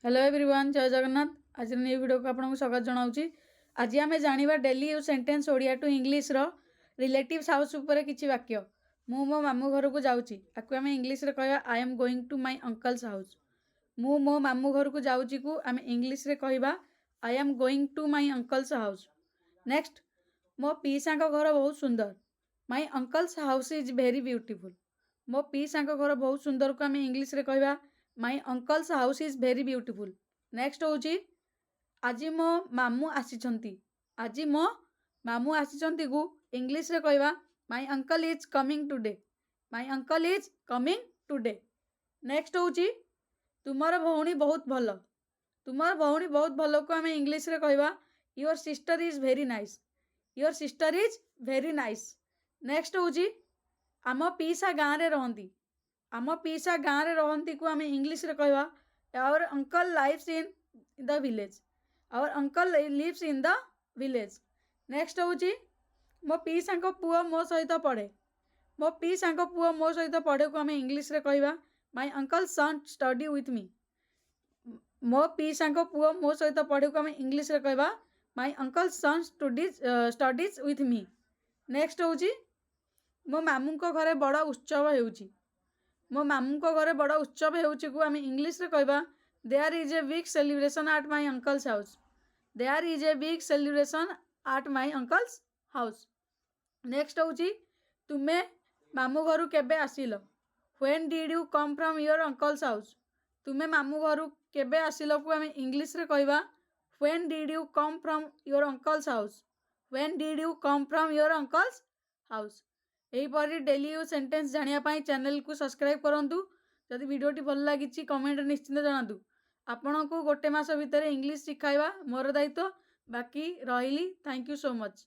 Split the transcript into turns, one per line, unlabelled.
Hello everyone, जय जगन्नाथ। आज new video को आपको स्वागत जनाऊँगी। आज आम जाना daily use sentence Odia to English relatives house उपर किछि वाक्य। मु मो मामू घर को जाऊँगी, आपको आम इंग्लिश रे कहवा I am going to my uncle's house. मु मो मामू घर को जाऊँगी को आम इंग्लिश रे कहवा I am going to my uncle's house. Next, मो पीसा घर बहुत सुंदर। My uncle's house is very beautiful. मो पीसा घर बहुत सुंदर को आम इंग्लिश रे कहवा my uncle's house is very beautiful. Next होची आज मो मामू आसीचंती। आज मो मामू आसीचंती को इंग्लिश रे कहवा my uncle is coming today. My uncle is coming today. Next होची तुमर भौणी बहुत भल। तुमर भौणी बहुत भल को आम इंग्लिश रे कहवा your sister is very nice. Your sister is very nice. Next होची आम पीसा गाँव रे रहंती। आम पीसा गाँव रे रहंती को आम इंग्लिश रे कहवा our uncle lives in the village. Our uncle lives in the village. Next होची मो पीसा पुओ मो सहित पढ़े। मो पीसा पुओ मो सहित पढ़े को आम इंग्लिश रे कहवा my uncle son study with me. मो पीसा पुओ मो सहित पढ़े को आम इंग्लिश रे कहवा my uncle son studies with me. Next होची मो मामू को घरे बड़ उत्सव हेउची। मो मामू को घरे बड़ उत्सव हेउची को आम इंग्लिश रे कहवा there is a big celebration at my uncle's house. There is a big celebration at my uncle's house. Next होची तुमे मामू घर केबे आसिलो। When did you come from your uncle's house. तुमे मामू घर केबे आसिलो को आम इंग्लिश रे कहवा when did you come from your uncle's house. When did you come from your uncle's house. यहीपरि डेली यूज सेंटेंस जानापी चैनल को सब्सक्राइब करूँ। जदि वीडियोटी भल लगी कमेंट निश्चिंत जनातु। आपण को गोटे मास भितर इंग्लिश शिखाइबा मोर दायित्व। बाकी रही थैंक यू सो मच।